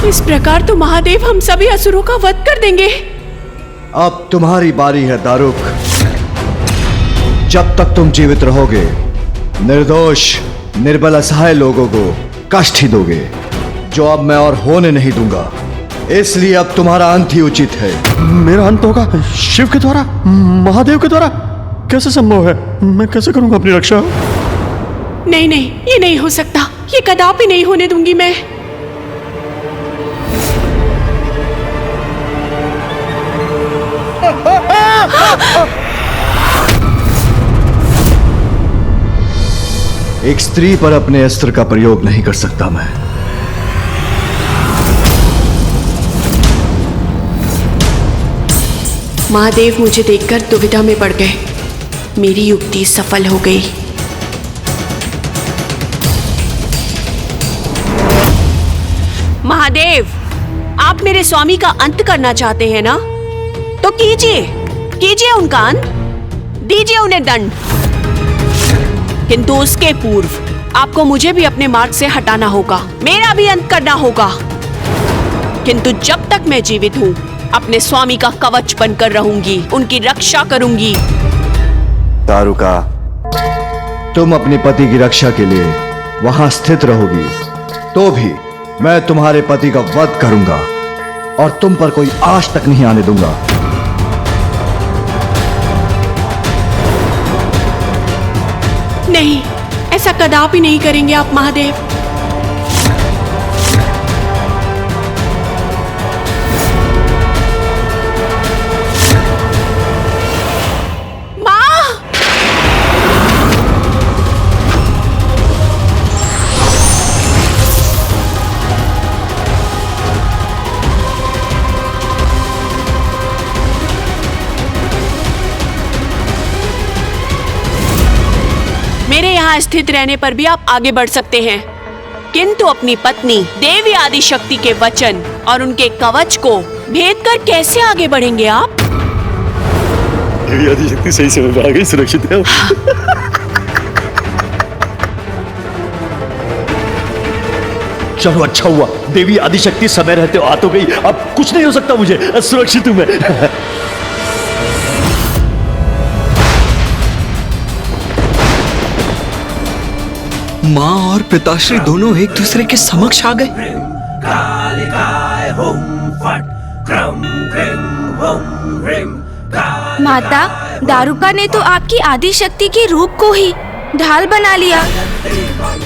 इस प्रकार तो महादेव हम सभी असुरों का वध कर देंगे। अब तुम्हारी बारी है दारुक। जब तक तुम जीवित रहोगे निर्दोष निर्बल असहाय लोगों को कष्ट ही दोगे, जो अब मैं और होने नहीं दूंगा। इसलिए अब तुम्हारा अंत ही उचित है। मेरा अंत होगा शिव के द्वारा, महादेव के द्वारा? कैसे संभव है? मैं कैसे करूंगा अपनी रक्षा? नहीं नहीं, ये नहीं हो सकता, ये कदापि नहीं होने दूंगी मैं। एक स्त्री पर अपने अस्त्र का प्रयोग नहीं कर सकता मैं। महादेव मुझे देखकर दुविधा में पड़ गए। मेरी युक्ति सफल हो गई। महादेव, आप मेरे स्वामी का अंत करना चाहते हैं ना? तो कीजिए, कीजिए उनका अंत, दीजिए उन्हें दंड। किंतु उसके पूर्व आपको मुझे भी अपने मार्ग से हटाना होगा, मेरा भी अंत करना होगा। किंतु जब तक मैं जीवित हूँ अपने स्वामी का कवच बनकर रहूंगी, उनकी रक्षा करूंगी। दारुका, तुम अपने पति की रक्षा के लिए वहां स्थित रहोगी, तो भी मैं तुम्हारे पति का वध करूंगा और तुम पर कोई आश तक नहीं आने दूंगा। नहीं, ऐसा कदापि नहीं करेंगे आप महादेव। मेरे यहाँ स्थित रहने पर भी आप आगे बढ़ सकते हैं, किंतु अपनी पत्नी देवी आदिशक्ति के वचन और उनके कवच को भेद कर कैसे आगे बढ़ेंगे आप? देवी आदिशक्ति सही समय पर आ गई, सुरक्षित है। चलो अच्छा हुआ, देवी आदिशक्ति समय रहते आ तो गई, अब कुछ नहीं हो सकता मुझे, सुरक्षित हूं मैं। माँ और पिताश्री दोनों एक दूसरे के समक्ष आ गए। माता, दारुका ने तो आपकी आदिशक्ति के रूप को ही ढाल बना लिया,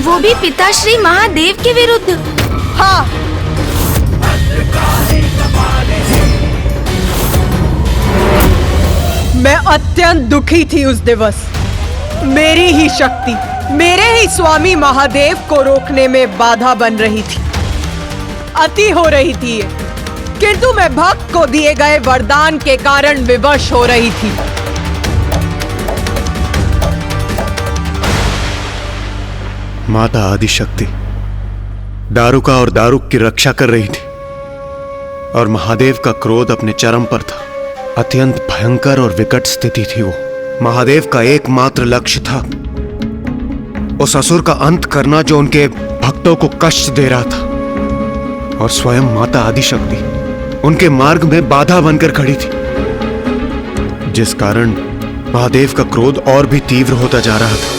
वो भी पिताश्री महादेव के विरुद्ध। हाँ, मैं अत्यंत दुखी थी उस दिवस। मेरी ही शक्ति मेरे ही स्वामी महादेव को रोकने में बाधा बन रही थी, अति हो रही थी ये। किंतु मैं भक्त को दिए गए वरदान के कारण विवश हो रही थी। माता आदिशक्ति दारुका और दारुक की रक्षा कर रही थी और महादेव का क्रोध अपने चरम पर था। अत्यंत भयंकर और विकट स्थिति थी वो। महादेव का एकमात्र लक्ष्य था उस असुर का अंत करना जो उनके भक्तों को कष्ट दे रहा था, और स्वयं माता आदिशक्ति उनके मार्ग में बाधा बनकर खड़ी थी, जिस कारण महादेव का क्रोध और भी तीव्र होता जा रहा था।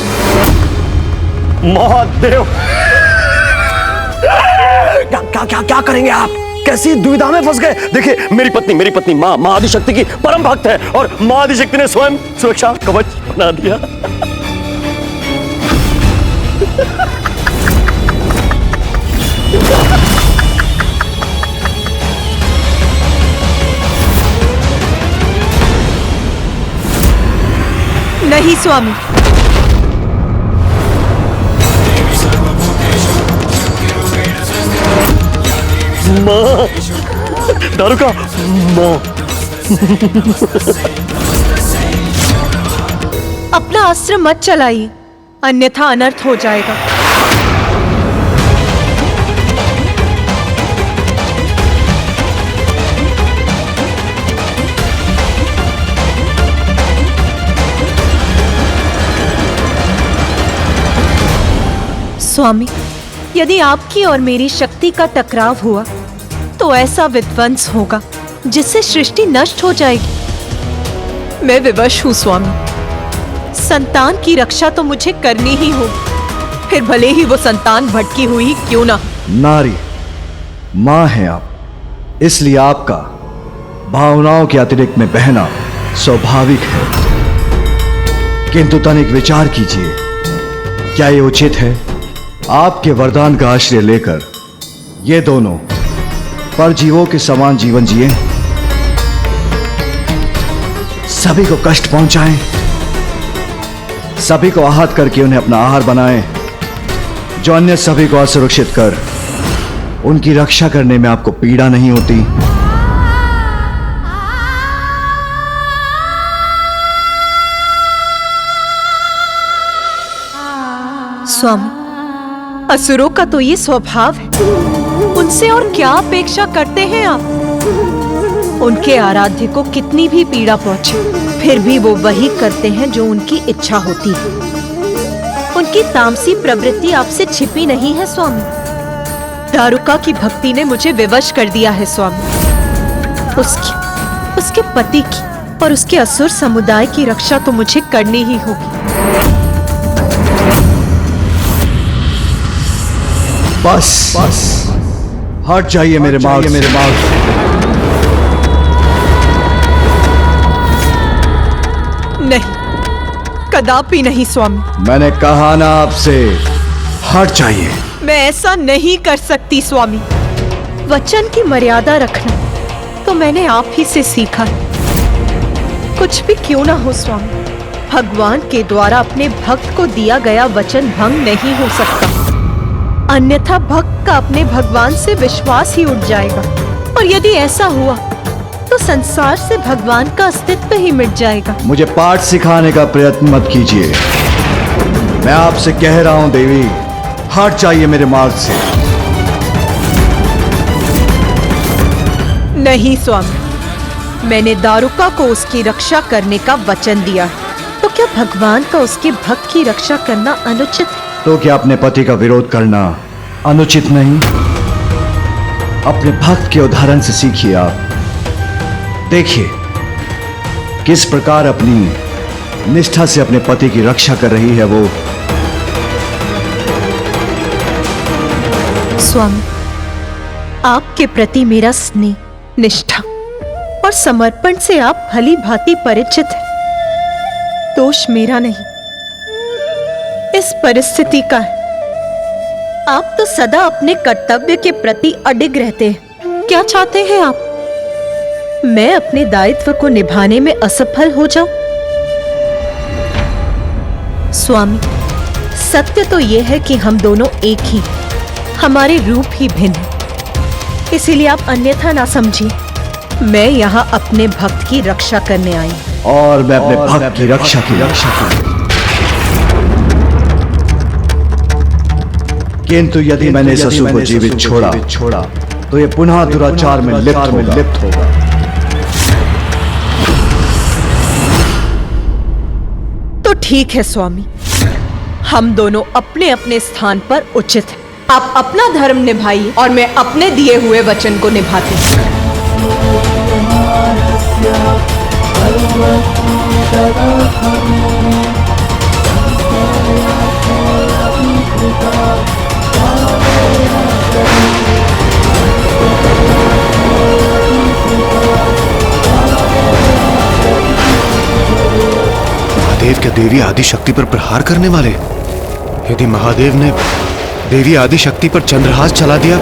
महादेव, क्या करेंगे आप? कैसी दुविधा में फंस गए? देखिए, मेरी पत्नी माँ आदिशक्ति की परम भक्त है और माँ आदिशक्ति ने स्वयं सुरक्षा कवच बना दिया। नहीं स्वामी, माँ, दारुका, माँ। अपना अस्त्र मत चलाइए, अन्यथा अनर्थ हो जाएगा। स्वामी, यदि आपकी और मेरी शक्ति का टकराव हुआ तो ऐसा विध्वंस होगा जिससे सृष्टि नष्ट हो जाएगी। मैं विवश हूँ स्वामी। संतान की रक्षा तो मुझे करनी ही होगी, फिर भले ही वो संतान भटकी हुई ही क्यों ना। नारी, मां हैं आप, इसलिए आपका भावनाओं के अतिरिक्त में बहना स्वाभाविक है। किंतु तनिक विचार कीजिए, क्या ये उचित है आपके वरदान का आश्रय लेकर ये दोनों परजीवों के समान जीवन जिए, सभी को कष्ट पहुंचाएं, सभी को आहत करके उन्हें अपना आहार बनाएं, जो अन्य सभी को असुरक्षित कर उनकी रक्षा करने में आपको पीड़ा नहीं होती? स्वामी, असुरों का तो ये स्वभाव है, उनसे और क्या अपेक्षा करते हैं आप? उनके आराध्य को कितनी भी पीड़ा पहुंचे, फिर भी वो वही करते हैं जो उनकी इच्छा होती है। उनकी तामसी प्रवृत्ति आपसे छिपी नहीं है स्वामी। दारुका की भक्ति ने मुझे विवश कर दिया है स्वामी। उसके पति की और उसके असुर समुदाय की रक्षा तो मुझे करनी ही होगी। बस हट जाइए मेरे मार्ग से। नहीं, कदापि नहीं स्वामी। मैंने कहा ना आपसे, हट जाइए। मैं ऐसा नहीं कर सकती स्वामी। वचन की मर्यादा रखना तो मैंने आप ही से सीखा है। कुछ भी क्यों ना हो स्वामी, भगवान के द्वारा अपने भक्त को दिया गया वचन भंग नहीं हो सकता, अन्यथा भक्त का अपने भगवान से विश्वास ही उठ जाएगा। और यदि ऐसा हुआ तो संसार से भगवान का अस्तित्व ही मिट जाएगा। मुझे पाठ सिखाने का प्रयत्न मत कीजिए। मैं आपसे कह रहा हूं देवी, हट जाइए मेरे मार्ग से। नहीं स्वामी, मैंने दारुका को उसकी रक्षा करने का वचन दिया है, तो क्या भगवान का उसके भक्त की रक्षा करना अनुचित है? तो क्या अपने पति का विरोध करना अनुचित नहीं? अपने भक्त के उदाहरण से सीखिए। आप देखिए किस प्रकार अपनी निष्ठा से अपने पति की रक्षा कर रही है वो। स्वामी, आपके प्रति मेरा स्नेह, निष्ठा और समर्पण से आप भली भांति परिचित हैं। दोष मेरा नहीं, इस परिस्थिति का है। आप तो सदा अपने कर्तव्य के प्रति अडिग रहते हैं। क्या चाहते हैं आप? मैं अपने दायित्व को निभाने में असफल हो जाऊं? स्वामी, सत्य तो यह है कि हम दोनों एक ही, हमारे रूप ही भिन्न हैं। इसीलिए आप अन्यथा ना समझिए। मैं यहाँ अपने भक्त की रक्षा करने आई हूं। और मैं अपने भक्त की रक्षा की किंतु यदि मैंने इस असुर को जीवित छोड़ा तो ये पुनः दुराचार में लिप्त होगा। तो ठीक है स्वामी, हम दोनों अपने अपने स्थान पर उचित हैं। आप अपना धर्म निभाइए और मैं अपने दिए हुए वचन को निभाती हूँ। महादेव क्या देवी आदिशक्ति पर प्रहार करने वाले? यदि महादेव ने देवी आदिशक्ति पर चंद्रहास चला दिया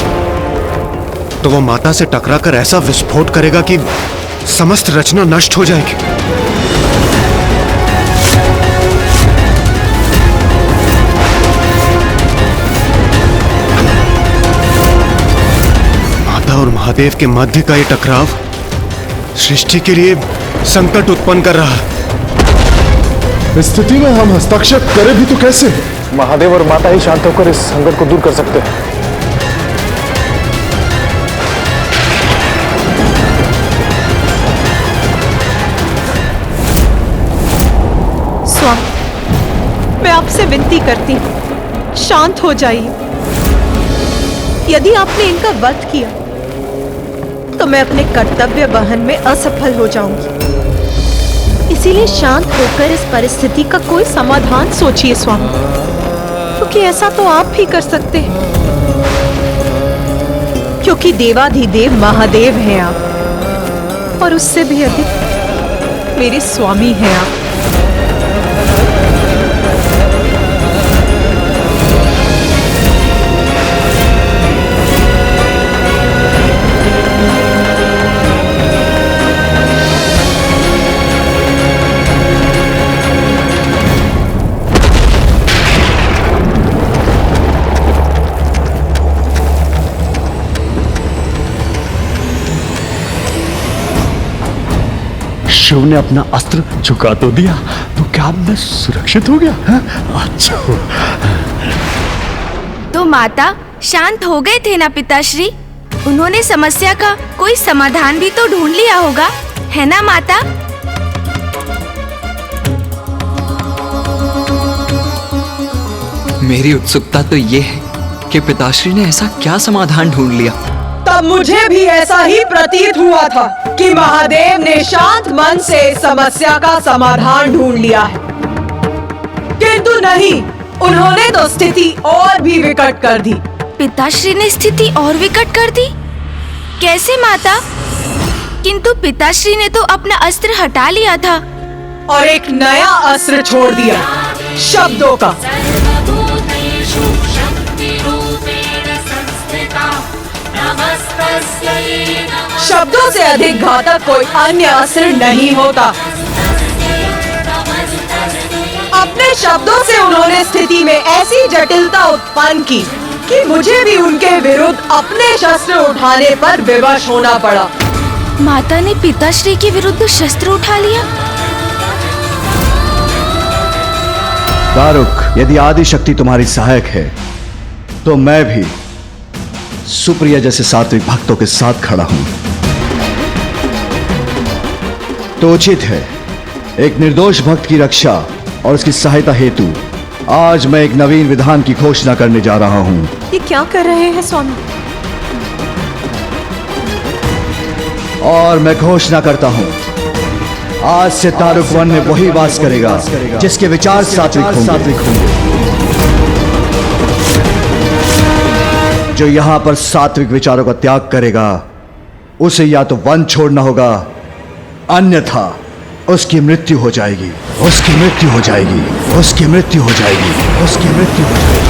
तो वो माता से टकराकर ऐसा विस्फोट करेगा कि समस्त रचना नष्ट हो जाएगी। माता और महादेव के मध्य का ये टकराव सृष्टि के लिए संकट उत्पन्न कर रहा है। इस स्थिति में हम हस्तक्षेप करें भी तो कैसे? महादेव और माता ही शांत होकर इस संकट को दूर कर सकते हैं। स्वामी, मैं आपसे विनती करती हूँ, शांत हो जाइए। यदि आपने इनका वध किया तो मैं अपने कर्तव्य वहन में असफल हो जाऊंगी। इसीलिए शांत होकर इस परिस्थिति का कोई समाधान सोचिए स्वामी, क्योंकि ऐसा तो आप भी कर सकते हैं, क्योंकि देवाधिदेव महादेव हैं आप, और उससे भी अधिक मेरे स्वामी हैं आप। शिव ने अपना अस्त्र झुका तो दिया, तो क्या अब मैं सुरक्षित हो गया? अच्छा। तो माता शांत हो गए थे ना पिताश्री? उन्होंने समस्या का कोई समाधान भी तो ढूंढ लिया होगा, है ना माता? मेरी उत्सुकता तो ये है कि पिताश्री ने ऐसा क्या समाधान ढूंढ लिया। तब मुझे भी ऐसा ही प्रतीत हुआ था कि महादेव ने शांत मन से समस्या का समाधान ढूंढ लिया है, किंतु नहीं, उन्होंने तो स्थिति और भी विकट कर दी। पिताश्री ने स्थिति और विकट कर दी? कैसे माता? किंतु पिताश्री ने तो अपना अस्त्र हटा लिया था और एक नया अस्त्र छोड़ दिया, शब्दों का। शब्दों से अधिक घातक कोई अन्य अस्त्र नहीं होता। अपने शब्दों से उन्होंने स्थिति में ऐसी जटिलता उत्पन्न की कि मुझे भी उनके विरुद्ध अपने शस्त्र उठाने पर विवश होना पड़ा। माता ने पिताश्री के विरुद्ध शस्त्र उठा लिया? दारुक, यदि आदि शक्ति तुम्हारी सहायक है तो मैं भी सुप्रिया जैसे सात्विक भक्तों के साथ खड़ा हूं। तो उचित है, एक निर्दोष भक्त की रक्षा और उसकी सहायता हेतु आज मैं एक नवीन विधान की घोषणा करने जा रहा हूं। ये क्या कर रहे हैं स्वामी? और मैं घोषणा करता हूं, आज से तारुक वन में वही वास करेगा जिसके विचार सात्विक होंगे। जो यहां पर सात्विक विचारों का त्याग करेगा उसे या तो वन छोड़ना होगा, अन्यथा उसकी मृत्यु हो जाएगी, उसकी मृत्यु हो जाएगी, उसकी मृत्यु हो जाएगी, उसकी मृत्यु हो जाएगी।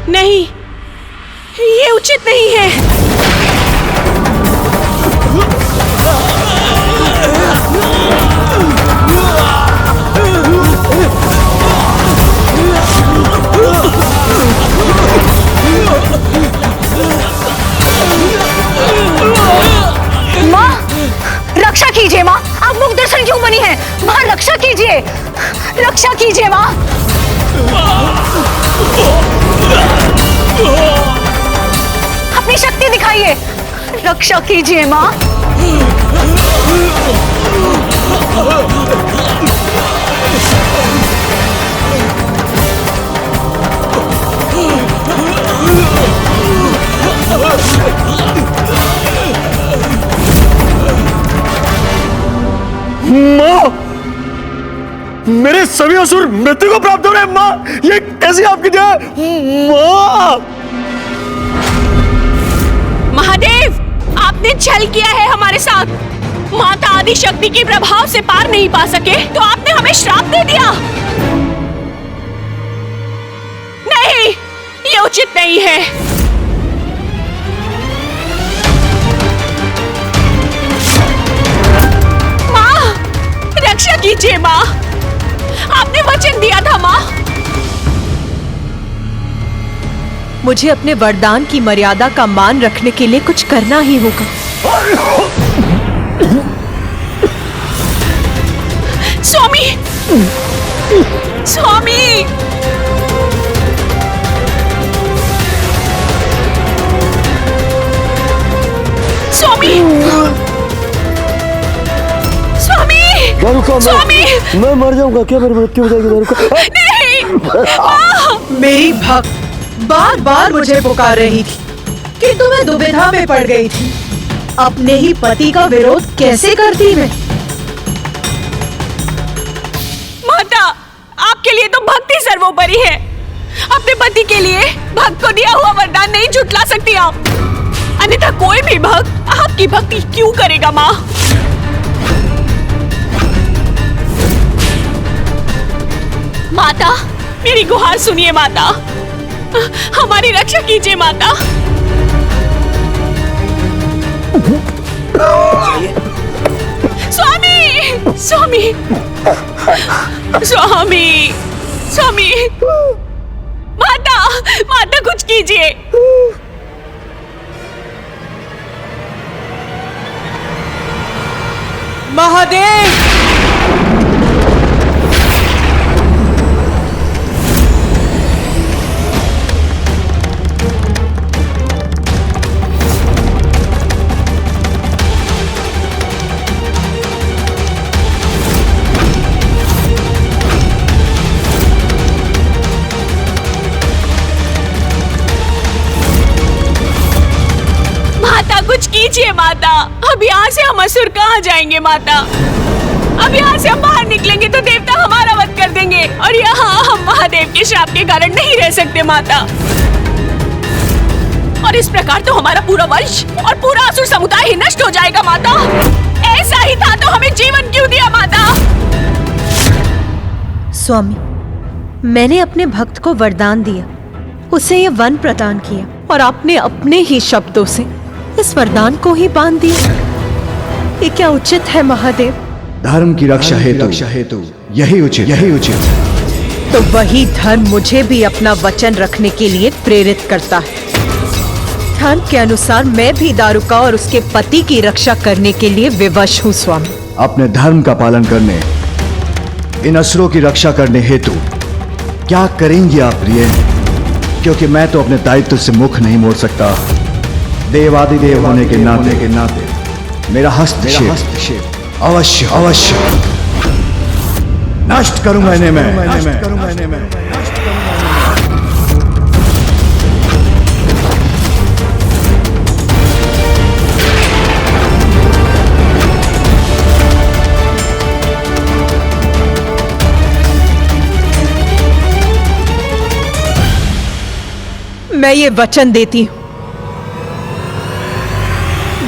नहीं, ये उचित नहीं है। माँ, रक्षा कीजिए माँ, आप मुख दर्शन क्यों बनी हैं? माँ रक्षा कीजिए, रक्षा कीजिए माँ। अपनी शक्ति दिखाइए, रक्षा कीजिए माँ। माँ, मेरे सभी असुर मृत्यु को प्राप्त हो रहे हैं। माँ, ये कैसी आपकी जय? माँ, महादेव, आपने छल किया है हमारे साथ। माता आदि शक्ति के प्रभाव से पार नहीं पा सके तो आपने हमें श्राप दे दिया। नहीं, ये उचित नहीं है। माँ, रक्षा कीजिए माँ, आपने वचन दिया था माँ। मुझे अपने वरदान की मर्यादा का मान रखने के लिए कुछ करना ही होगा। स्वामी, स्वामी, स्वामी, स्वामी, दारुका, स्वामी! मैं मर जाऊंगा क्या? मेरी मृत्यु हो जाएगी दारुका? नहीं! मेरी भक्त बार बार मुझे पुकार रही थी किंतु मैं दुविधा में पड़ गई थी। अपने ही पति का विरोध कैसे करती मैं? माता, आपके लिए तो भक्ति सर्वोपरि है। अपने पति के लिए भक्त को दिया हुआ वरदान नहीं झुठला सकती आप। अन्यथा कोई भी भक्त आपकी भक्ति क्यों करेगा माँ? माता, मेरी गुहार सुनिए माता, हमारी रक्षा कीजिए माता। स्वामी! स्वामी! स्वामी! स्वामी! माता! माता कुछ कीजिए। महादेव! कुछ कीजिए माता। अब यहाँ से हम असुर कहाँ जाएंगे माता? अब यहाँ से हम बाहर निकलेंगे तो देवता हमारा वध कर देंगे और यहाँ हम महादेव के श्राप के कारण नहीं रह सकते माता। और इस प्रकार तो हमारा पूरा वंश और पूरा असुर समुदाय ही नष्ट हो जाएगा माता। ऐसा ही था तो हमें जीवन क्यों दिया माता? स्वामी, मैंने अपने भक्त को वरदान दिया, उसे ये वन प्रदान किया और आपने अपने ही शब्दों से इस वरदान को ही बांध दिया। ये क्या उचित है महादेव? धर्म की रक्षा हेतु यही उचित। तो वही धर्म मुझे भी अपना वचन रखने के लिए प्रेरित करता है। धर्म के अनुसार मैं भी दारुका और उसके पति की रक्षा करने के लिए विवश हूँ स्वामी। अपने धर्म का पालन करने, इन असुरों की रक्षा करने हेतु क्या करेंगी आप प्रिय? क्योंकि मैं तो अपने दायित्व से मुख नहीं मोड़ सकता। देवादिदेव होने के नाते मेरा हस्तक्षेप अवश्य नष्ट करूंगा इन्हें मैं। मैं ये वचन देती हूँ,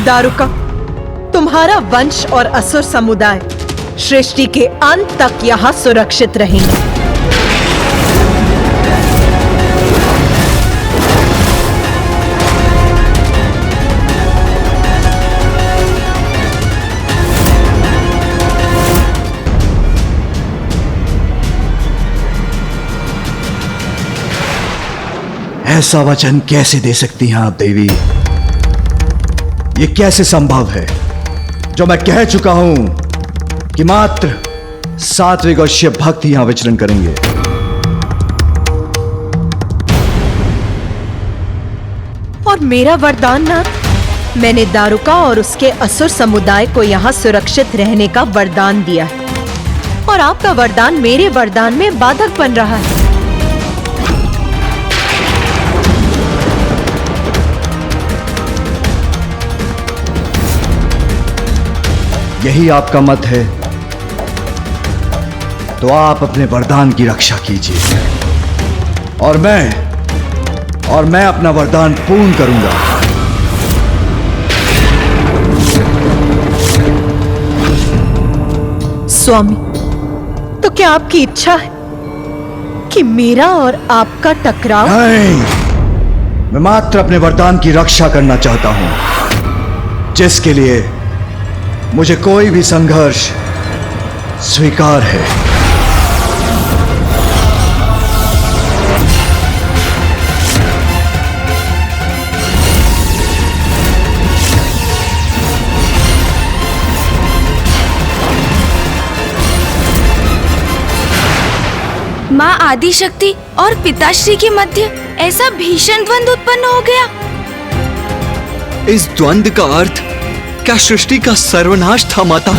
दारुका, तुम्हारा वंश और असुर समुदाय सृष्टि के अंत तक यहाँ सुरक्षित रहेंगे। ऐसा वचन कैसे दे सकती हैं आप देवी? ये कैसे संभव है जो मैं कह चुका हूं कि मात्र सात्विक और शिव भक्त यहां विचरण करेंगे। और मेरा वरदान ना, मैंने दारुका और उसके असुर समुदाय को यहाँ सुरक्षित रहने का वरदान दिया है और आपका वरदान मेरे वरदान में बाधक बन रहा है। यही आपका मत है तो आप अपने वरदान की रक्षा कीजिए और मैं अपना वरदान पूर्ण करूंगा। स्वामी, तो क्या आपकी इच्छा है कि मेरा और आपका टकराव? नहीं, मैं मात्र अपने वरदान की रक्षा करना चाहता हूं, जिसके लिए मुझे कोई भी संघर्ष स्वीकार है। माँ आदिशक्ति और पिताश्री के मध्य ऐसा भीषण द्वंद्व उत्पन्न हो गया। इस द्वंद्व का अर्थ क्या सृष्टि का सर्वनाश था माता?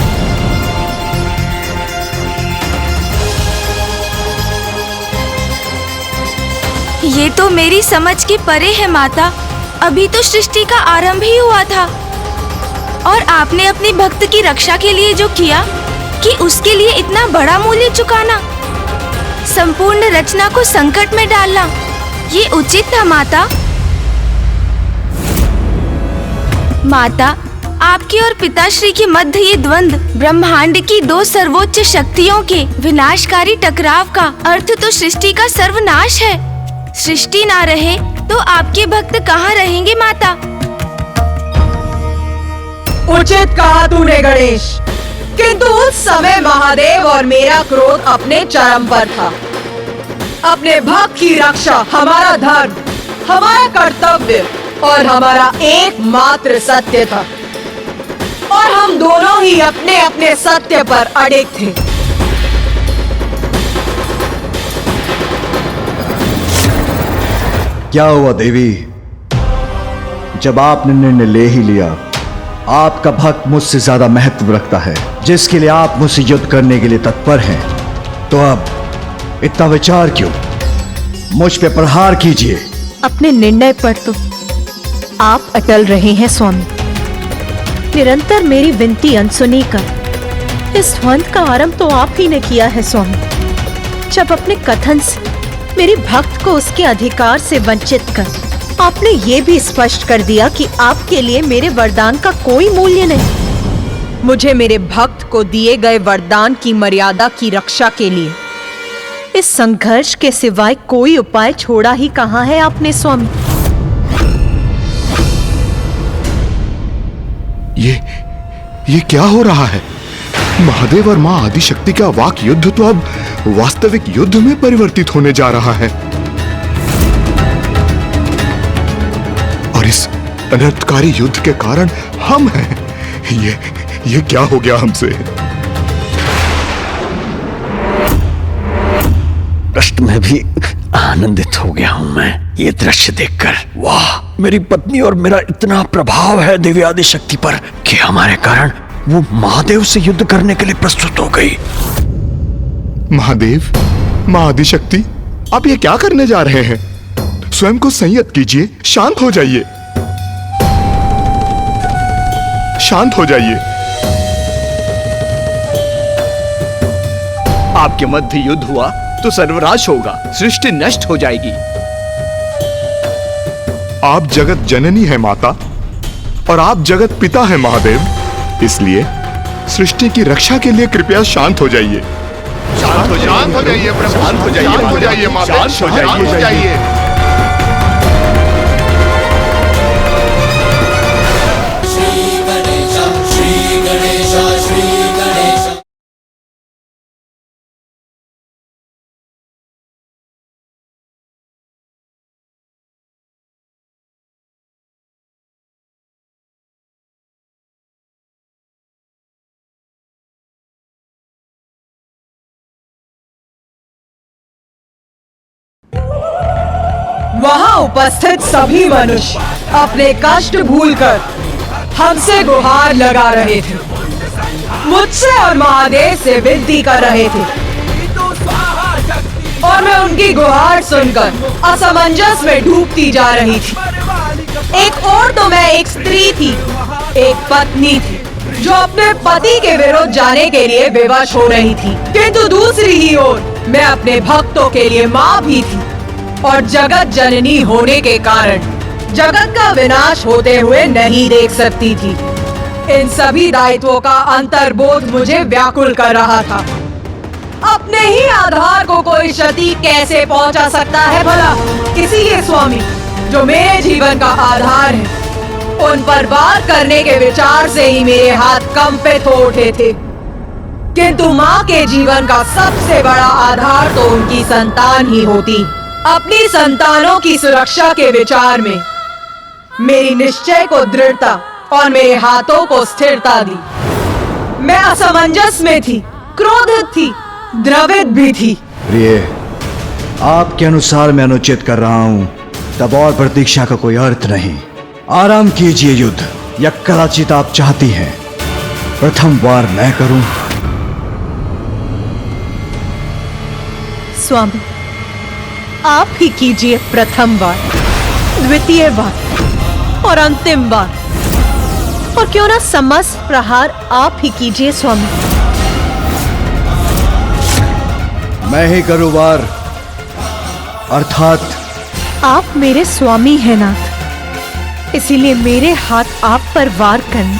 ये तो मेरी समझ के परे है माता। अभी तो सृष्टि का आरंभ ही हुआ था और आपने अपने भक्त की रक्षा के लिए जो किया कि उसके लिए इतना बड़ा मूल्य चुकाना, संपूर्ण रचना को संकट में डालना, ये उचित था माता। माता, आपके और पिताश्री के मध्य ये द्वंद्व ब्रह्मांड की दो सर्वोच्च शक्तियों के विनाशकारी टकराव का अर्थ तो सृष्टि का सर्वनाश है। सृष्टि ना रहे तो आपके भक्त कहाँ रहेंगे माता? उचित कहा तूने गणेश, किंतु उस समय महादेव और मेरा क्रोध अपने चरम पर था। अपने भक्त की रक्षा हमारा धर्म, हमारा कर्तव्य और हमारा एकमात्र सत्य था और हम दोनों ही अपने अपने सत्य पर अड़िग थे। क्या हुआ देवी? जब आपने निर्णय ले ही लिया, आपका भक्त मुझसे ज्यादा महत्व रखता है, जिसके लिए आप मुझसे युद्ध करने के लिए तत्पर हैं, तो अब इतना विचार क्यों? मुझ पे प्रहार कीजिए। अपने निर्णय पर तो आप अटल रहे हैं स्वामी। निरंतर मेरी विनती अनसुनी कर इस द्वंद्व का आरंभ तो आप ही ने किया है स्वामी। जब अपने कथन से मेरे भक्त को उसके अधिकार से वंचित कर आपने ये भी स्पष्ट कर दिया कि आपके लिए मेरे वरदान का कोई मूल्य नहीं। मुझे मेरे भक्त को दिए गए वरदान की मर्यादा की रक्षा के लिए इस संघर्ष के सिवाय कोई उपाय छोड़ा ही कहाँ है आपने स्वामी? ये क्या हो रहा है? महादेव और मां आदिशक्ति का वाक युद्ध तो अब वास्तविक युद्ध में परिवर्तित होने जा रहा है और इस अनर्थकारी युद्ध के कारण हम हैं। ये क्या हो गया हमसे? कष्ट में भी आनंदित हो गया हूं मैं ये दृश्य देखकर। वाह, मेरी पत्नी और मेरा इतना प्रभाव है देवी आदिशक्ति पर कि हमारे कारण वो महादेव से युद्ध करने के लिए प्रस्तुत हो गई। महादेव, मां आदिशक्ति, आप ये क्या करने जा रहे हैं? स्वयं को संयत कीजिए, शांत हो जाइए, शांत हो जाइए। आपके मध्य युद्ध हुआ तो सर्वनाश होगा, सृष्टि नष्ट हो जाएगी। आप जगत जननी है माता और आप जगत पिता है महादेव, इसलिए सृष्टि की रक्षा के लिए कृपया शांत हो जाइए। शांत हो जाइए प्रभु, शांत हो जाइए माता, शांत हो जाइए। वहां उपस्थित सभी मनुष्य अपने कष्ट भूलकर हमसे गुहार लगा रहे थे, मुझसे और महादेव से विनती कर रहे थे और मैं उनकी गुहार सुनकर असमंजस में डूबती जा रही थी। एक और तो मैं एक स्त्री थी, एक पत्नी थी जो अपने पति के विरुद्ध जाने के लिए विवश हो रही थी, किंतु दूसरी ही ओर मैं अपने भक्तों के लिए माँ भी थी और जगत जननी होने के कारण जगत का विनाश होते हुए नहीं देख सकती थी। इन सभी दायित्वों का अंतर्बोध मुझे व्याकुल कर रहा था। अपने ही आधार को कोई क्षति कैसे पहुंचा सकता है भला? इसीलिए स्वामी, जो मेरे जीवन का आधार है, उन पर वार करने के विचार से ही मेरे हाथ कंपित हो उठे थे। किंतु माँ के जीवन का सबसे बड़ा आधार तो उनकी संतान ही होती। अपनी संतानों की सुरक्षा के विचार में मेरी निश्चय को दृढ़ता और मेरे हाथों को स्थिरता दी। मैं असमंजस में थी, क्रोधित थी, द्रवित भी थी। प्रिय, आपके अनुसार मैं अनुचित कर रहा हूं, तब और प्रतीक्षा का कोई अर्थ नहीं। आराम कीजिए युद्ध, या कदाचित आप चाहती हैं प्रथम वार मैं करूं? स्वामी, आप ही कीजिए प्रथम बार, द्वितीय बार और अंतिम बार। और क्यों ना समस्त प्रहार आप ही कीजिए स्वामी। मैं ही करूं वार, अर्थात आप मेरे स्वामी हैं नाथ, इसीलिए मेरे हाथ आप पर वार करने,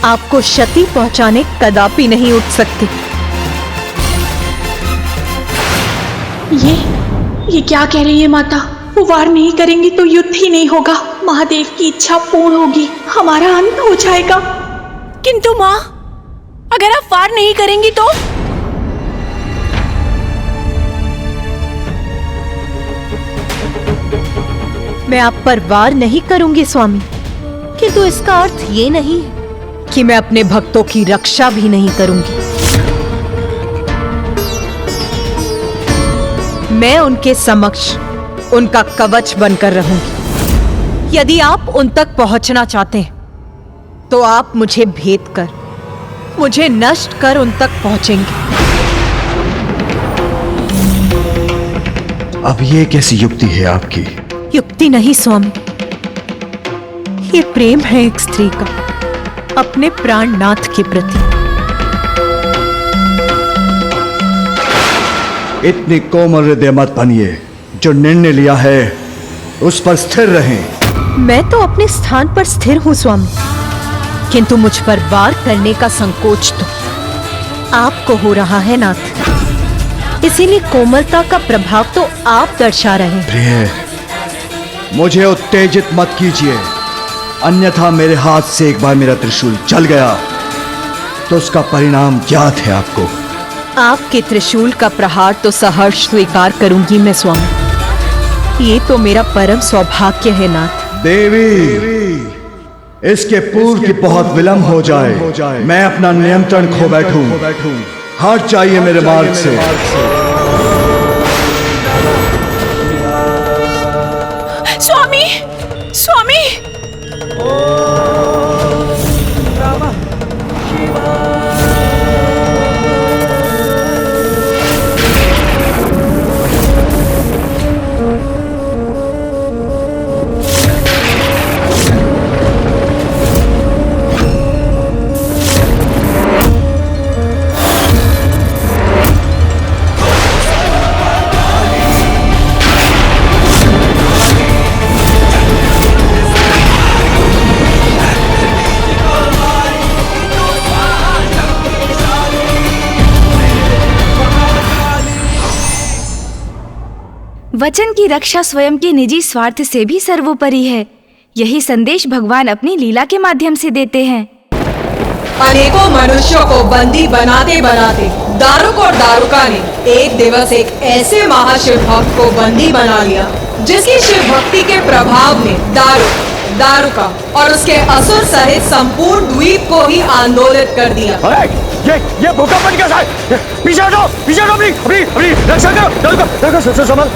आपको क्षति पहुंचाने कदापि नहीं उठ सकते। ये क्या कह रही है माता? वो वार नहीं करेंगी तो युद्ध ही नहीं होगा, महादेव की इच्छा पूर्ण होगी, हमारा अंत हो जाएगा। किंतु माँ, अगर आप वार नहीं करेंगी तो? मैं आप पर वार नहीं करूंगी स्वामी, किंतु इसका अर्थ ये नहीं है कि मैं अपने भक्तों की रक्षा भी नहीं करूंगी। मैं उनके समक्ष उनका कवच बनकर रहूंगी। यदि आप उन तक पहुंचना चाहते हैं तो आप मुझे भेद कर, मुझे नष्ट कर उन तक पहुंचेंगे। अब ये कैसी युक्ति है आपकी? युक्ति नहीं स्वामी, ये प्रेम है एक स्त्री का अपने प्राणनाथ के प्रति। इतनी कोमल हृदय मत बनिए, जो निर्णय लिया है उस पर स्थिर रहें। मैं तो अपने स्थान पर स्थिर हूं स्वामी, किंतु मुझ पर वार करने का संकोच तो आपको हो रहा है नाथ, इसीलिए कोमलता का प्रभाव तो आप दर्शा रहे हैं। प्रिय, मुझे उत्तेजित मत कीजिए, अन्यथा मेरे हाथ से एक बार मेरा त्रिशूल चल गया तो उसका परिणाम ज्ञात है आपको। आपके त्रिशूल का प्रहार तो सहर्ष स्वीकार करूंगी मैं स्वामी, ये तो मेरा परम सौभाग्य है नाथ। देवी, इसके पूर्व की बहुत विलंब हो जाए, मैं अपना नियंत्रण खो बैठूं। हट जाइए मेरे मार्ग से। स्वामी, स्वामी! वचन की रक्षा स्वयं के निजी स्वार्थ से भी सर्वोपरि है। यही संदेश भगवान अपनी लीला के माध्यम से देते हैं। अनेकों मनुष्यों को बंदी बनाते बनाते दारुक और दारुका ने एक दिवस एक ऐसे महाशिव भक्त को बंदी बना लिया, जिसकी शिव भक्ति के प्रभाव ने दारुक, दारुका और उसके असुर सहित संपूर्ण द्वीप को ही आंदोलित कर दिया। ये भूकंप कैसा है? पीछे हटो, अपनी रक्षा करो, संभाल।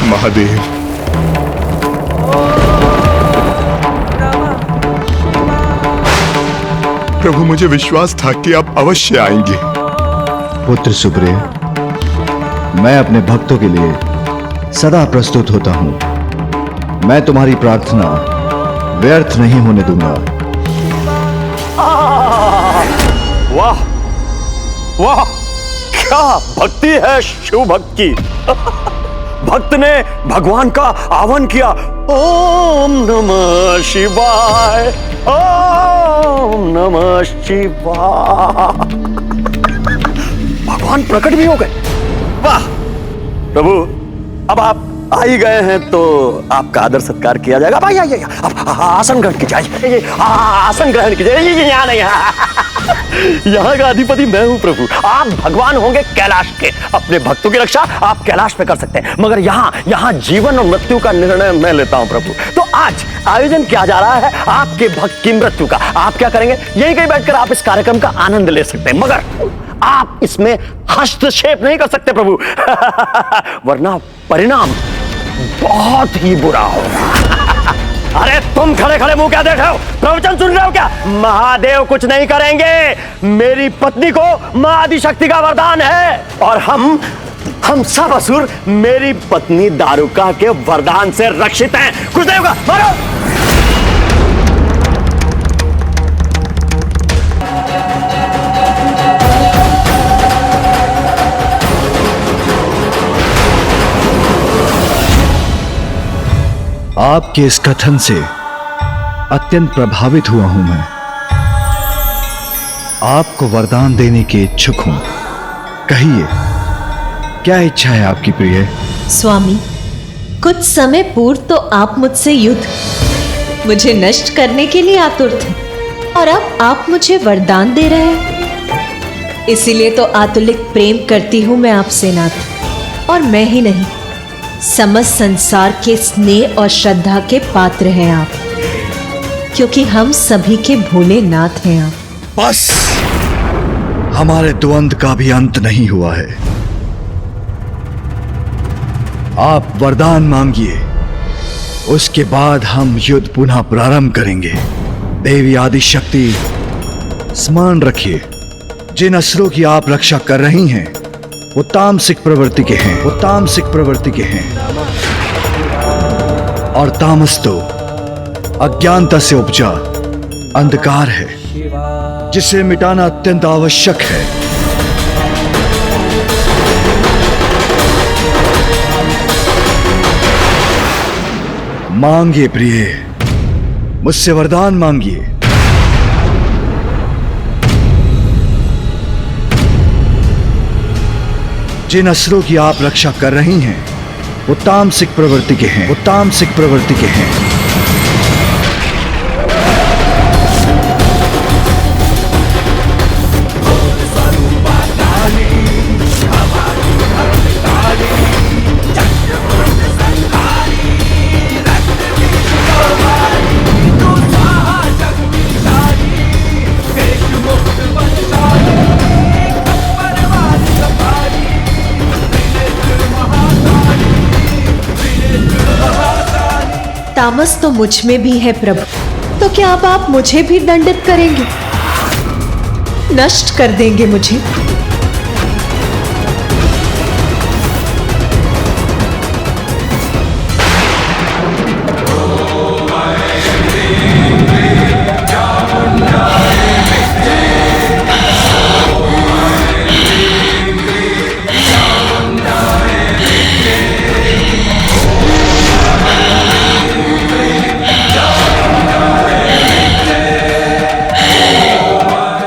महादेव, प्रभु, मुझे विश्वास था कि आप अवश्य आएंगे। पुत्र सुप्रिय, मैं अपने भक्तों के लिए सदा प्रस्तुत होता हूं। मैं तुम्हारी प्रार्थना व्यर्थ नहीं होने दूंगा। वाह वाह, क्या भक्ति है शिव भक्त की। भक्त ने भगवान का आह्वान किया, ओम नमः शिवाय, ओम नमः शिवाय। भगवान प्रकट भी हो गए। वाह प्रभु, अब आप आ ही गए हैं तो आपका आदर सत्कार किया जाएगा। भाई आइए, आप आसन ग्रहण कीजिए, आसन ग्रहण कीजिए। यहाँ नहीं, यहाँ का अधिपति मैं हूँ प्रभु। आप भगवान होंगे कैलाश के, अपने भक्तों की रक्षा आप कैलाश पे कर सकते हैं, मगर यहाँ जीवन और मृत्यु का निर्णय मैं लेता हूँ प्रभु। तो आज आयोजन किया जा रहा है आपके भक्त की मृत्यु का। आप क्या करेंगे, यहीं कहीं बैठकर आप इस कार्यक्रम का आनंद ले सकते हैं, मगर आप इसमें हस्तक्षेप नहीं कर सकते प्रभु, वरना परिणाम बहुत ही बुरा होगा। अरे तुम खड़े खड़े मुंह क्या देख रहे हो, प्रवचन सुन रहे हो क्या? महादेव कुछ नहीं करेंगे, मेरी पत्नी को मां आदिशक्ति का वरदान है, और हम सब असुर मेरी पत्नी दारुका के वरदान से रक्षित हैं। कुछ नहीं होगा, मारो। आपके इस कथन से अत्यंत प्रभावित हुआ हूं मैं। आपको वरदान देने के इच्छुक हूं। कहिए, क्या इच्छा है आपकी प्रिय? स्वामी, कुछ समय पूर्व तो आप मुझसे युद्ध, मुझे नष्ट करने के लिए आतुर थे, और अब आप मुझे वरदान दे रहे हैं। इसीलिए तो आतुलिक प्रेम करती हूं मैं आपसे नाथ, और मैं ही नहीं, समस्त संसार के स्नेह और श्रद्धा के पात्र हैं आप, क्योंकि हम सभी के भोले नाथ हैं आप। बस, हमारे द्वंद्व का भी अंत नहीं हुआ है। आप वरदान मांगिए, उसके बाद हम युद्ध पुनः प्रारंभ करेंगे। देवी आदिशक्ति, स्मरण रखिए, जिन असुरों की आप रक्षा कर रही हैं वो तामसिक प्रवृत्ति के हैं, वो तामसिक प्रवृत्ति के हैं, और तामस तो अज्ञानता से उपजा अंधकार है, जिसे मिटाना अत्यंत आवश्यक है। मांगिए प्रिय, मुझसे वरदान मांगिए। जिन असुरों की आप रक्षा कर रही हैं वो तामसिक प्रवृत्ति के हैं, वो तामसिक प्रवृत्ति के हैं। तामस तो मुझ में भी है प्रभु, तो क्या अब आप मुझे भी दंडित करेंगे, नष्ट कर देंगे मुझे?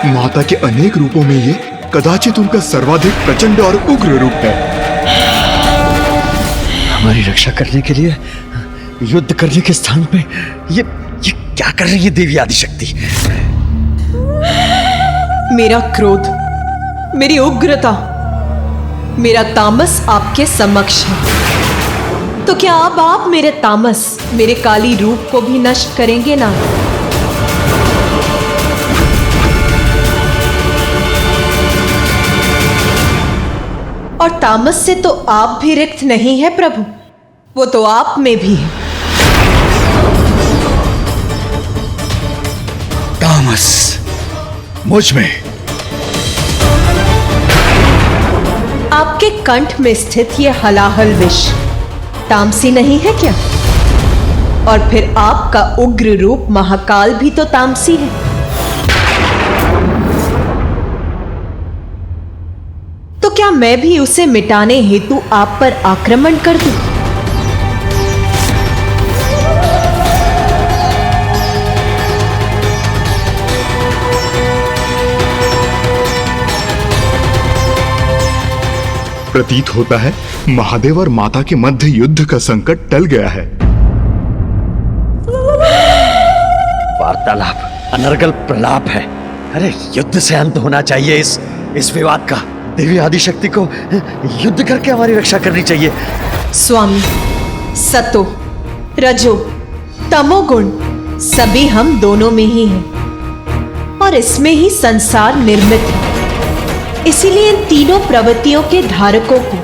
माता के अनेक रूपों में ये कदाचित उनका सर्वाधिक प्रचंड और उग्र रूप है। हमारी रक्षा करने के लिए युद्ध करने के स्थान पे ये क्या कर रही है देवी आदिशक्ति? मेरा क्रोध, मेरी उग्रता, मेरा तामस आपके समक्ष है, तो क्या अब आप मेरे तामस, मेरे काली रूप को भी नष्ट करेंगे ना? और तामस से तो आप भी रिक्त नहीं है प्रभु, वो तो आप में भी है। तामस मुझ में? आपके कंठ में स्थित ये हलाहल विष तामसी नहीं है क्या? और फिर आपका उग्र रूप महाकाल भी तो तामसी है। तो क्या मैं भी उसे मिटाने हेतु आप पर आक्रमण कर दूं? प्रतीत होता है महादेव और माता के मध्य युद्ध का संकट टल गया है। वार्तालाप अनर्गल प्रलाप है। अरे युद्ध से अंत होना चाहिए इस विवाद का। देवी आदिशक्ति को युद्ध करके हमारी रक्षा करनी चाहिए। स्वामी, सतो, रजो, तमोगुण सभी हम दोनों में ही हैं और इसमें ही संसार निर्मित है। इसीलिए इन तीनों प्रवृत्तियों के धारकों को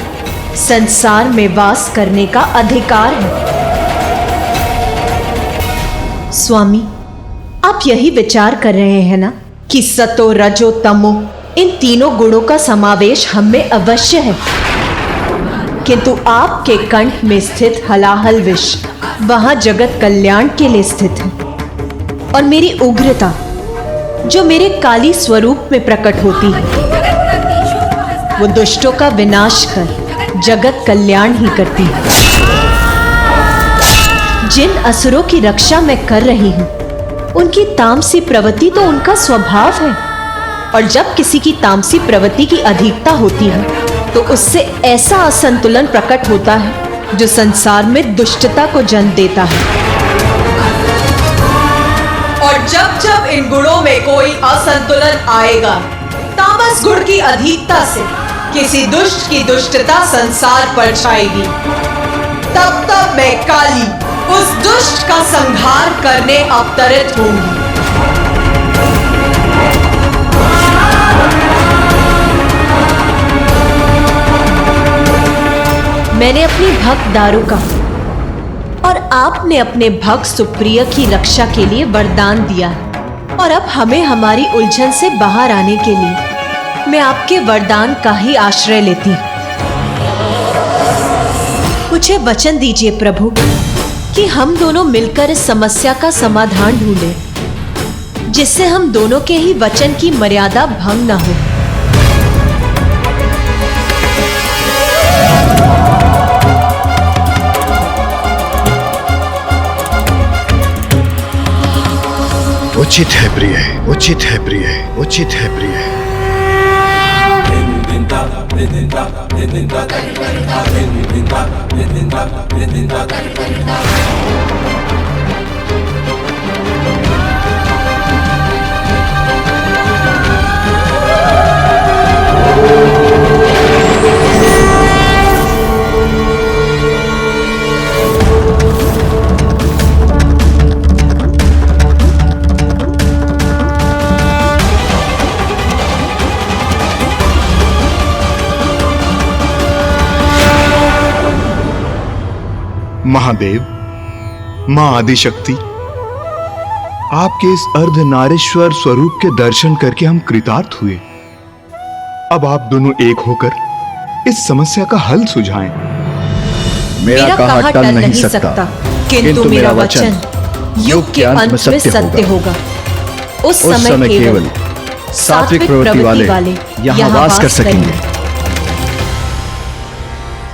संसार में वास करने का अधिकार है। स्वामी, आप यही विचार कर रहे हैं ना कि सतो, रजो, तमो इन तीनों गुणों का समावेश हम में अवश्य है, किंतु आपके कंठ में स्थित हलाहल विष वहां जगत कल्याण के लिए स्थित है और मेरी उग्रता जो मेरे काली स्वरूप में प्रकट होती है वो दुष्टों का विनाश कर जगत कल्याण ही करती है। जिन असुरों की रक्षा मैं कर रही हूं उनकी तामसी प्रवृत्ति तो उनका स्वभाव है, और जब किसी की तामसी प्रवृत्ति की अधिकता होती है तो उससे ऐसा असंतुलन प्रकट होता है जो संसार में दुष्टता को जन्म देता है। और जब जब इन गुणों में कोई असंतुलन आएगा, तामस गुण की अधिकता से किसी दुष्ट की दुष्टता संसार पर छाएगी, तब तब मैं काली उस दुष्ट का संहार करने अवतरित होंगी। मैंने अपनी भक्त दारुका और आपने अपने भक्त सुप्रिय की रक्षा के लिए वरदान दिया है, और अब हमें हमारी उलझन से बाहर आने के लिए मैं आपके वरदान का ही आश्रय लेती हूं। मुझे वचन दीजिए प्रभु कि हम दोनों मिलकर इस समस्या का समाधान ढूंढें, जिससे हम दोनों के ही वचन की मर्यादा भंग न हो। उचित है प्रिय, उचित है प्रिय, उचित है प्रिय। महादेव, मां आदिशक्ति, आपके इस अर्धनारीश्वर स्वरूप के दर्शन करके हम कृतार्थ हुए। अब आप दोनों एक होकर इस समस्या का हल सुझाएं। मेरा कहा टल नहीं सकता, किंतु मेरा वचन युग के अंत में सत्य होगा। उस समय केवल सात्विक प्रवृत्ति वाले यहाँ वास कर सकेंगे,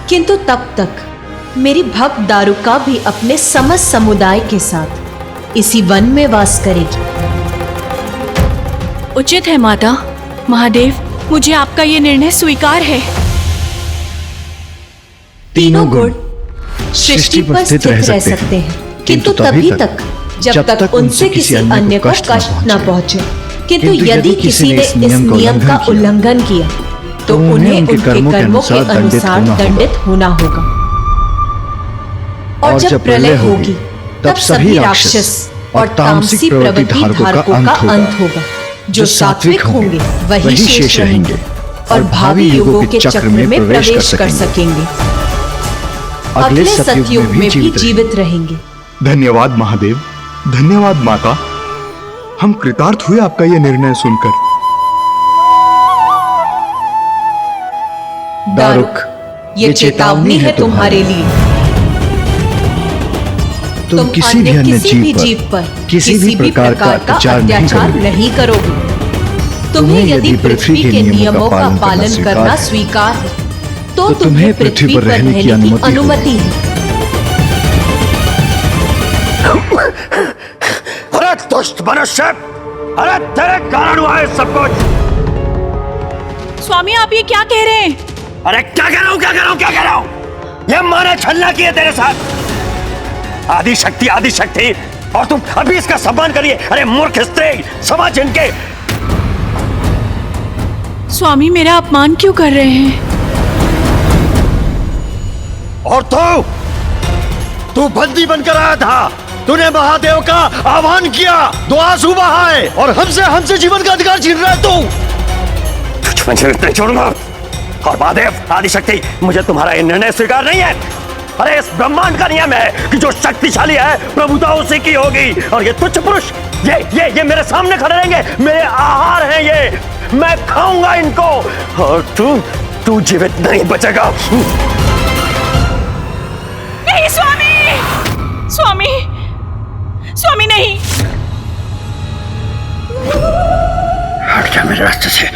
किंतु तब तक मेरी भक्त दारुका भी अपने समस्त समुदाय के साथ इसी वन में वास करेगी। उचित है माता। महादेव, मुझे आपका ये निर्णय स्वीकार है। तीनों गुण सृष्टि पर स्थित रह सकते हैं, किंतु तभी तक जब तक उनसे किसी अन्य को कष्ट न पहुंचे। किंतु यदि किसी ने इस नियम का उल्लंघन किया तो उन्हें उनके कर्मों के अनुसार दंडित होना होगा। और जब प्रलय होगी तब सभी राक्षस और तामसी प्रवृत्ति धारकों का अंत होगा। जो सात्विक होंगे वही शेष रहेंगे और भावी युगों के चक्र में प्रवेश कर सकेंगे, अगले सतयुग में भी जीवित रहेंगे। धन्यवाद महादेव, धन्यवाद माता। हम कृतार्थ हुए आपका यह निर्णय सुनकर। दारुक, ये चेतावनी है तुम्हारे लिए। तुम किसी भी अन्य जीव पर किसी भी प्रकार का अत्याचार नहीं करोगे। तुम्हें यदि पृथ्वी के नियमों का पालन करना स्वीकार है तो तुम्हें पृथ्वी पर रहने की अनुमति है। अरे दुष्ट मनुष्य, अरे तेरे कारण हुआ है सब कुछ। स्वामी, आप ये क्या कह रहे हैं? अरे क्या कह रहा हूँ? ये माँ ने छलना की है तेरे साथ। आदि शक्ति, और तुम अभी इसका सम्मान करिए। अरे मूर्ख स्त्री, समझ इनके। स्वामी मेरा अपमान क्यों कर रहे हैं? और तू बंदी बनकर आया था। तूने महादेव का आह्वान किया, दो आंसू बहाए और हमसे जीवन का अधिकार छीन रहा है तू। मैं जीवित नहीं छोड़ूंगा। और महादेव, आदिशक्ति, मुझे तुम्हारा ये निर्णय स्वीकार नहीं है। अरे इस ब्रह्मांड का नियम है कि जो शक्तिशाली है प्रभुता उसी की होगी। और ये तुच्छ पुरुष ये मेरे सामने खड़े रहेंगे, मेरे आहार हैं ये, मैं खाऊंगा इनको। और तू जीवित नहीं बचेगा। नहीं स्वामी नहीं। हट जा मेरे रास्ते से।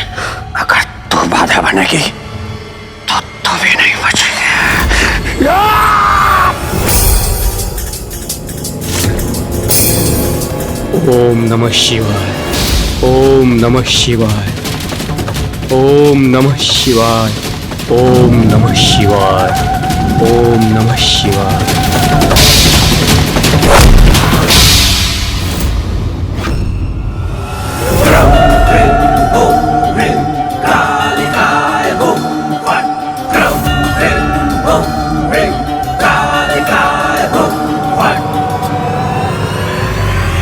अगर तू बाधा बनेगी तो तू भी नहीं बचेगी। ओम नमः शिवाय, ओम नमः शिवाय, ओम नमः शिवाय, ओम नमः शिवाय, ओम नमः शिवाय।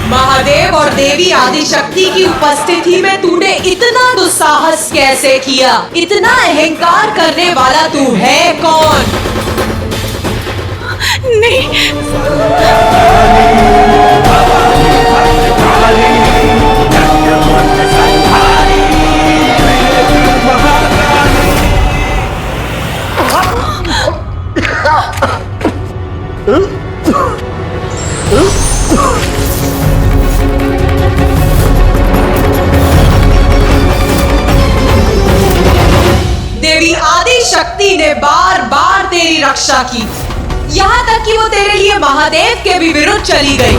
महादेव और देवी आदिशक्ति की उपस्थिति में तूने इतना दुस्साहस कैसे किया? इतना अहंकार करने वाला तू है कौन? नहीं। देवी आदिशक्ति ने बार बार तेरी रक्षा की, यहाँ तक कि वो तेरे लिए महादेव के भी विरुद्ध चली गई।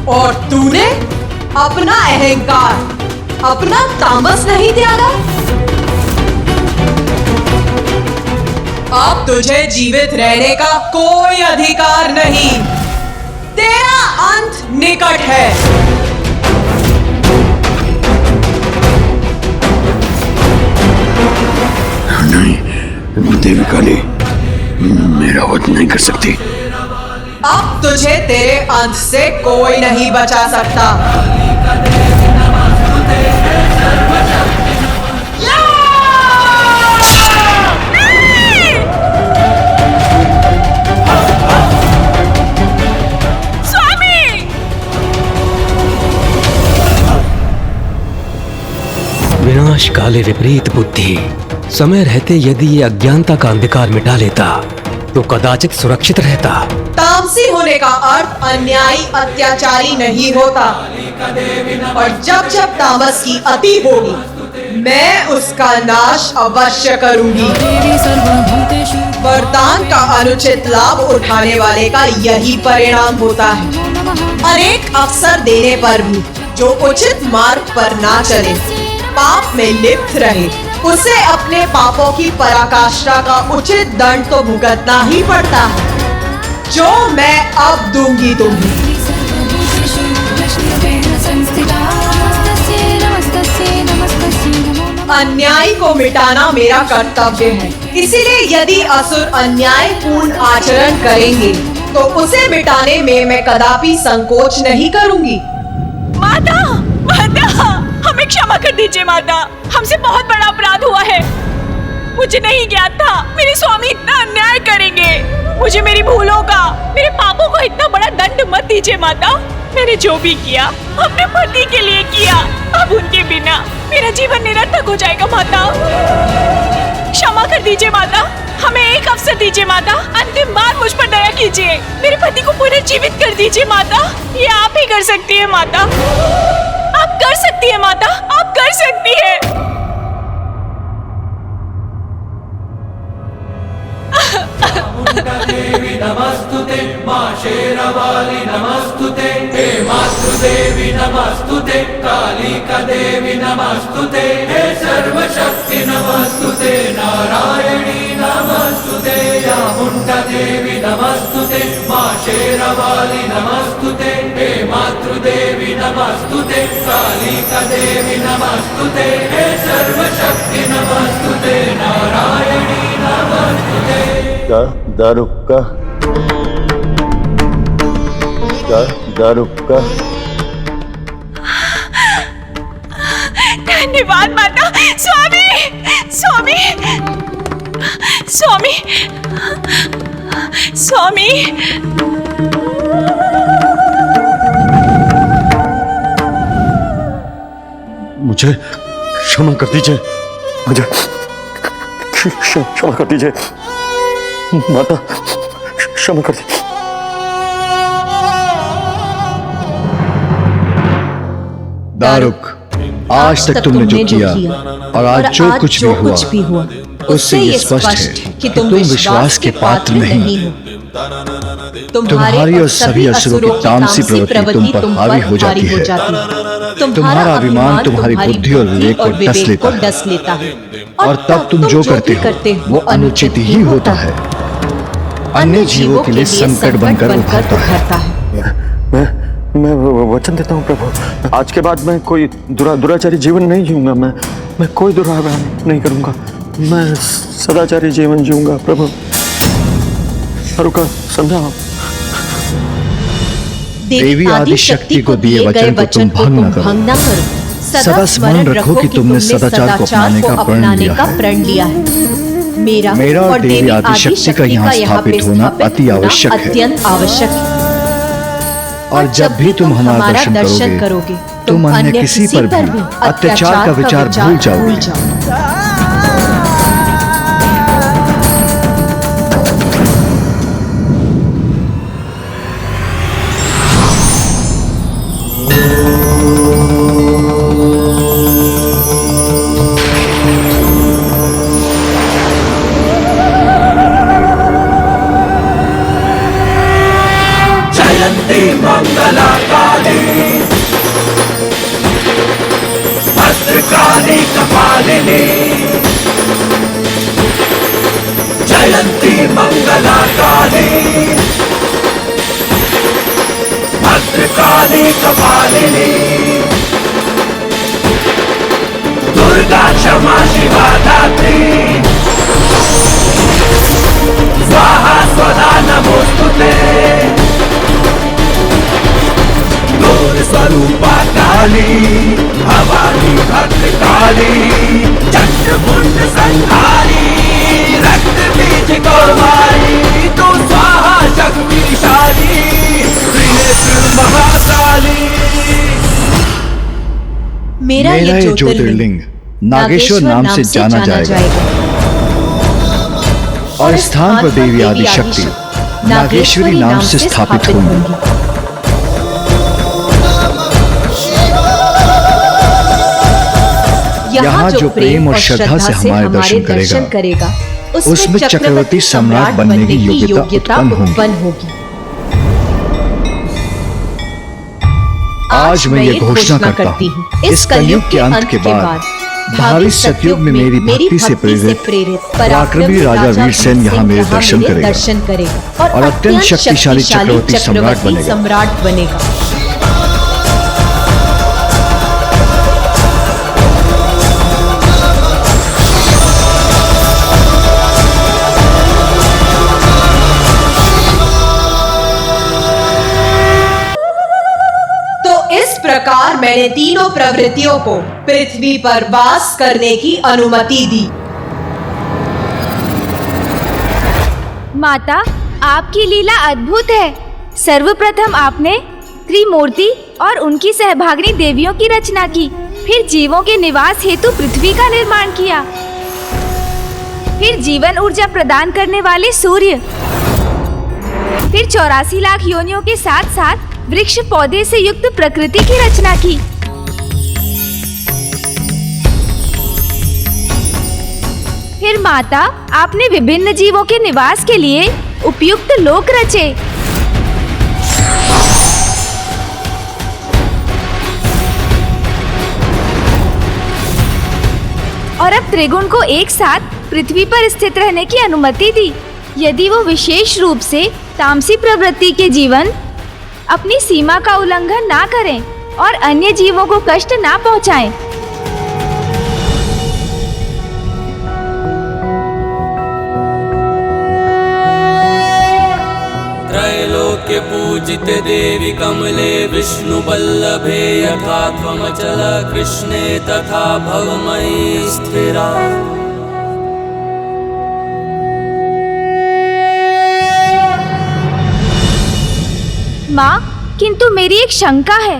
और तूने अपना अहंकार, अपना तामस नहीं त्यागा। अब तुझे जीवित रहने का कोई अधिकार नहीं। तेरा अंत निकट है। नहीं देवी काली, मेरा वध नहीं कर सकती। अब तुझे तेरे अंत से कोई नहीं बचा सकता। विनाश काले विपरीत बुद्धि। समय रहते यदि ये अज्ञानता का अंधकार मिटा लेता तो कदाचित सुरक्षित रहता। तामसी होने का अर्थ अन्यायी, अत्याचारी नहीं होता। और जब जब तामस की अति होगी मैं उसका नाश अवश्य करूंगी। वरदान का अनुचित लाभ उठाने वाले का यही परिणाम होता है। अनेक अवसर देने पर भी जो उचित मार्ग पर ना चले, पाप में लिप्त रहे, उसे अपने पापों की पराकाष्ठा का उचित दंड तो भुगतना ही पड़ता है, जो मैं अब दूंगी तुम्हें। अन्याय को मिटाना मेरा कर्तव्य है, इसीलिए यदि असुर अन्यायपूर्ण आचरण करेंगे तो उसे मिटाने में मैं कदापि संकोच नहीं करूंगी। माता, माता, हमें क्षमा कर दीजिए माता, हमसे बहुत बड़ा अपराध हुआ है। मुझे नहीं ज्ञात था मेरे स्वामी इतना अन्याय करेंगे। मुझे मेरी भूलों का, मेरे पापों को इतना बड़ा दंड मत दीजिए माता। मैंने जो भी किया अपने पति के लिए किया, अब उनके बिना मेरा जीवन निरर्थक हो जाएगा माता। क्षमा कर दीजिए माता, हमें एक अवसर दीजिए माता, अंतिम बार मुझ पर दया कीजिए, मेरे पति को पुनर्जीवित कर दीजिए माता। ये आप ही कर सकती है माता, आप कर सकती है माता, आप कर सकती है। देवी नमस्तु नमस्तुते मां शेरवाली नमस्तुते हे मातृदेवी नमस्तुते कालिका देवी नमस्तुते हे सर्वशक्ति नमस्तुते नारायणी नमस्तुते चामुंडा देवी नमस्तुते मां शेरवाली नमस्तुते हे मातृदेवी नमस्तुते कालिका देवी नमस्तुते हे सर्वशक्ति नमस्तुते नारायणी नमस्तुते दारुका धन्यवाद माता। स्वामी स्वामी स्वामी स्वामी मुझे क्षमा कर दीजिए, मुझे क्षमा कर दीजिए माता, क्षमा कर दीजिए। दारुक, आज तक तुमने जो किया और आज जो कुछ भी हुआ उससे ये स्पष्ट है कि तुम विश्वास के पात्र नहीं हो। तुम्हारी और सभी असुरों की तामसी प्रवृत्ति तुम पर हावी हो जाती है। तुम्हारा अभिमान तुम्हारी बुद्धि और विवेक को डस लेता है और तब तुम जो करते हो वो अनुचित ही होता है, अन्य जीवों के लिए संकट बनकर उभरता है। मैं वचन देता हूँ प्रभु, आज के बाद मैं कोई दुराचारी जीवन नहीं जीऊंगा। मैं कोई दुराचार नहीं करूंगा, मैं सदाचारी जीवन जीऊंगा प्रभु। दारुका समझाओ। देवी आदि शक्ति को दिए वचन को तुम भंग न करो। सदा स्मरण रखो कि तुमने सदाचार को अपनाने का प्रण लिया है। मेरा और देवी आदि शक्ति का यहाँ स्थापित होना अति आवश्यक है, अत्यंत आवश्यक है। और जब भी तुम हमारा दर्शन करोगे तुम अन्य किसी पर भी अत्याचार का विचार भूल जाओगे। भद्रकाली कपालिनी जयंती मंगला काली, भद्रकाली कपालिनी दुर्गा क्षमा शिवा धात्री स्वाहा स्वधा नमोस्तुते गौर स्वरूपा काली भवानी भद्रकाली चंद्रमुंड संहारी रक्त बीज कौमारी तू स्वाहा शक्तिशाली त्रिनेत्र महाकाली। मेरा ये ज्योतिर्लिंग नागेश्वर नाम से जाना जाएगा और स्थान पर देवी आदि शक्ति नागेश्वरी नाम से स्थापित होंगी। यहाँ जो प्रेम और श्रद्धा से हमारे दर्शन करेगा उसमें चक्रवर्ती सम्राट बनने की योग्यता उत्पन्न होगी। आज मैं ये घोषणा करता हूँ, इस कलयुग के अंत के बाद भावी सतयुग में मेरी भक्ति से प्रेरित पराक्रमी राजा वीरसेन यहाँ मेरे दर्शन करेगा और अत्यंत शक्तिशाली चक्रवर्ती सम्राट बनेगा। प्रकार मैंने तीनों प्रवृत्तियों को पृथ्वी पर वास करने की अनुमति दी। माता, आपकी लीला अद्भुत है। सर्वप्रथम आपने त्रिमूर्ति और उनकी सहभागिनी देवियों की रचना की, फिर जीवों के निवास हेतु पृथ्वी का निर्माण किया, फिर जीवन ऊर्जा प्रदान करने वाले सूर्य, फिर 84 लाख योनियों के साथ साथ वृक्ष पौधे से युक्त प्रकृति की रचना की। फिर माता, आपने विभिन्न जीवों के निवास के लिए उपयुक्त लोक रचे। और अब त्रिगुण को एक साथ पृथ्वी पर स्थित रहने की अनुमति दी, यदि वो विशेष रूप से तामसी प्रवृत्ति के जीवन अपनी सीमा का उल्लंघन ना करें और अन्य जीवों को कष्ट ना पहुंचाएं। त्रैलोक्य पूजिते देवी कमले विष्णु बल्लभे यथा त्वमचल कृष्णे तथा भवमयी स्थिरा। माँ, किंतु मेरी एक शंका है।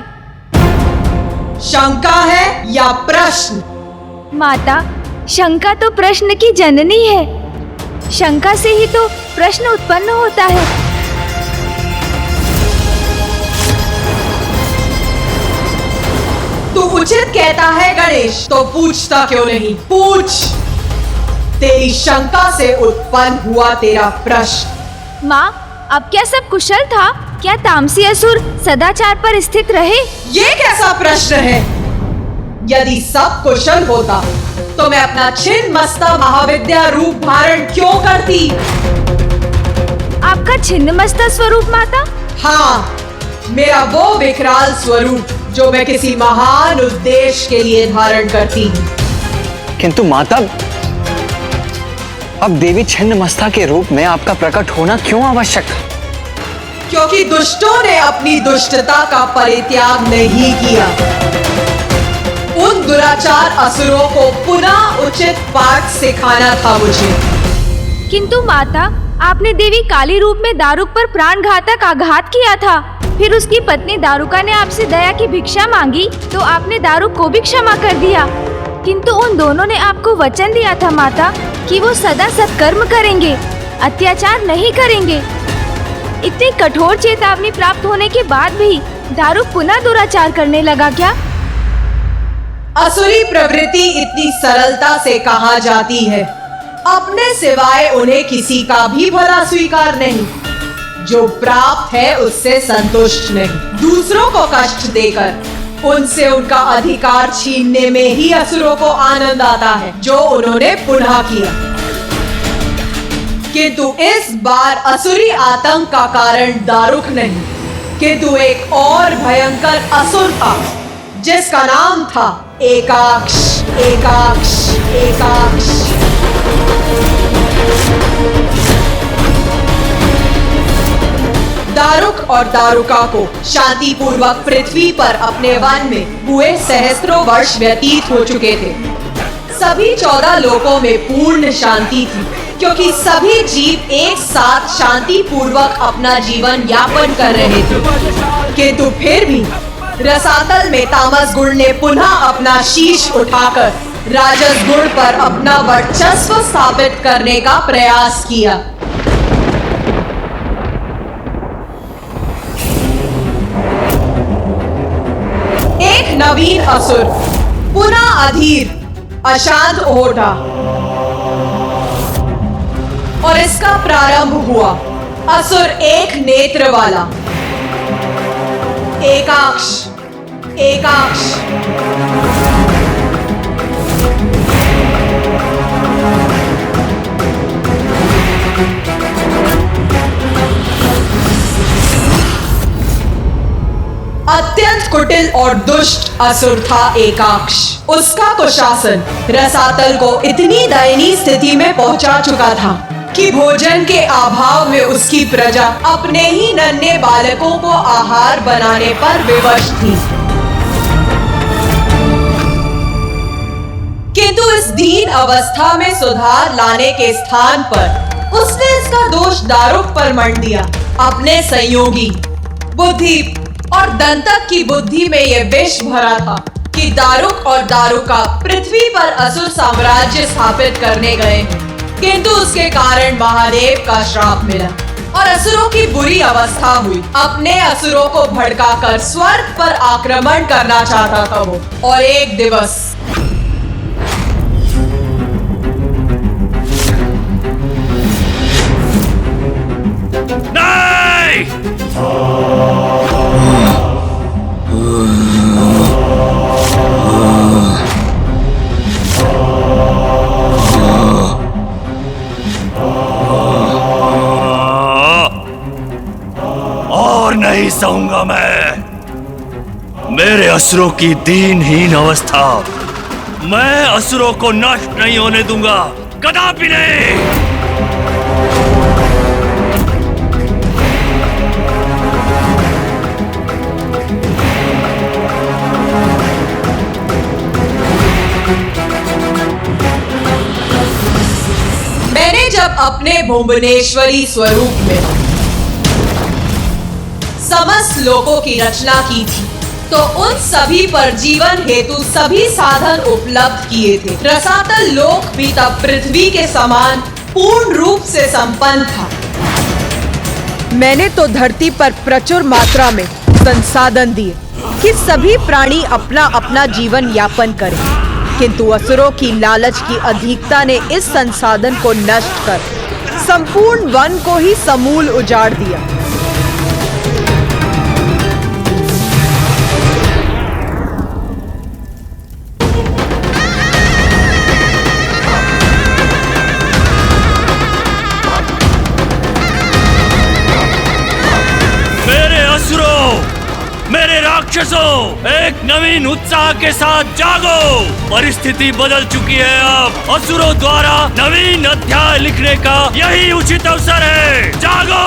शंका है या प्रश्न? माता, शंका तो प्रश्न की जननी है। शंका से ही तो प्रश्न उत्पन्न होता है। तू उचित कहता है गणेश, तो पूछता क्यों नहीं? पूछ। तेरी शंका से उत्पन्न हुआ तेरा प्रश्न। माँ, अब क्या सब कुशल था? क्या तामसी असुर सदाचार पर स्थित रहे? ये कैसा प्रश्न है? यदि सब कुशल होता तो मैं अपना छिन्न मस्ता महाविद्या रूप धारण क्यों करती? आपका छिन्न मस्ता स्वरूप माता? हाँ, मेरा वो विकराल स्वरूप जो मैं किसी महान उद्देश्य के लिए धारण करती हूँ। किंतु माता, अब देवी छिन्न मस्ता के रूप में आपका प्रकट होना क्यों आवश्यक था? क्योंकि दुष्टों ने अपनी दुष्टता का परित्याग नहीं किया। उन दुराचार असुरों को पुनः उचित पाठ सिखाना था मुझे। किंतु माता, आपने देवी काली रूप में दारुक पर प्राणघातक आघात किया था। फिर उसकी पत्नी दारुका ने आपसे दया की भिक्षा मांगी तो आपने दारुक को भी क्षमा कर दिया। किंतु उन दोनों ने आपको वचन दिया था माता कि वो सदा सत्कर्म करेंगे, अत्याचार नहीं करेंगे। इतनी कठोर चेतावनी प्राप्त होने के बाद भी दारुक पुनः दुराचार करने लगा क्या? असुरी प्रवृत्ति इतनी सरलता से कहाँ जाती है? अपने सिवाय उन्हें किसी का भी भला स्वीकार नहीं। जो प्राप्त है उससे संतुष्ट नहीं। दूसरों को कष्ट देकर उनसे उनका अधिकार छीनने में ही असुरों को आनंद आता है, जो उन्होंने पुनः किया। किंतु इस बार असुरी आतंक का कारण दारुक नहीं, किंतु एक और भयंकर असुर था जिसका नाम था एकाक्ष। एकाक्ष, एकाक्ष। दारुक और दारुका को शांति पूर्वक पृथ्वी पर अपने वन में हुए सहस्त्रों वर्ष व्यतीत हो चुके थे। सभी 14 लोकों में पूर्ण शांति थी, क्योंकि सभी जीव एक साथ शांति पूर्वक अपना जीवन यापन कर रहे थे। किंतु फिर भी रसातल में तामस गुण ने पुनः अपना शीश उठाकर राजस गुण पर अपना वर्चस्व स्थापित करने का प्रयास किया। एक नवीन असुर पुनः अधीर अशांत हो उठा और इसका प्रारंभ हुआ। असुर एक नेत्र वाला एकाक्ष। एकाक्ष। अत्यंत कुटिल और दुष्ट असुर था एकाक्ष। उसका कुशासन रसातल को इतनी दयनीय स्थिति में पहुंचा चुका था कि भोजन के अभाव में उसकी प्रजा अपने ही नन्हे बालकों को आहार बनाने पर विवश थी। किंतु इस दीन अवस्था में सुधार लाने के स्थान पर उसने इसका दोष दारुक पर मढ़ दिया। अपने संयोगी बुद्धि और दंतक की बुद्धि में यह विष भरा था कि दारुक और दारुका पृथ्वी पर असुर साम्राज्य स्थापित करने गए, किंतु उसके कारण महादेव का श्राप मिला और असुरों की बुरी अवस्था हुई। अपने असुरों को भड़काकर स्वर्ग पर आक्रमण करना चाहता था वो। और एक दिवस नहीं सहूंगा मैं मेरे असुरों की दीनहीन अवस्था। मैं असुरों को नष्ट नहीं होने दूंगा, कदापि नहीं। मैंने जब अपने भुवनेश्वरी स्वरूप में समस्त लोकों की रचना की थी तो उन सभी पर जीवन हेतु सभी साधन उपलब्ध किए थे। रसातल लोक भी तब पृथ्वी के समान पूर्ण रूप से संपन्न था। मैंने तो धरती पर प्रचुर मात्रा में संसाधन दिए कि सभी प्राणी अपना अपना जीवन यापन करें, किंतु असुरों की लालच की अधिकता ने इस संसाधन को नष्ट कर संपूर्ण वन को ही समूल उजाड़ दिया। मेरे राक्षसों, एक नवीन उत्साह के साथ जागो। परिस्थिति बदल चुकी है। अब असुरों द्वारा नवीन अध्याय लिखने का यही उचित अवसर है। जागो।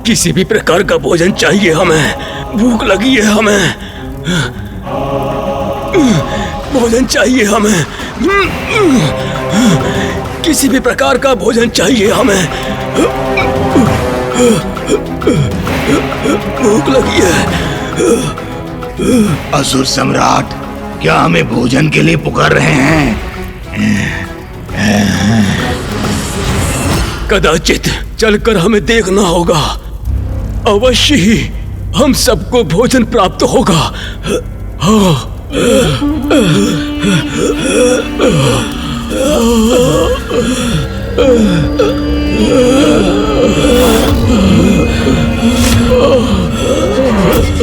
किसी भी प्रकार का भोजन चाहिए हमें, भूख लगी है हमें, भोजन चाहिए हमें, किसी भी प्रकार का भोजन चाहिए हमें, भूख लगी है। असुर सम्राट, क्या हमें भोजन के लिए पुकार रहे हैं? कदाचित चलकर हमें देखना होगा, अवश्य ही हम सबको भोजन प्राप्त होगा। हाँ।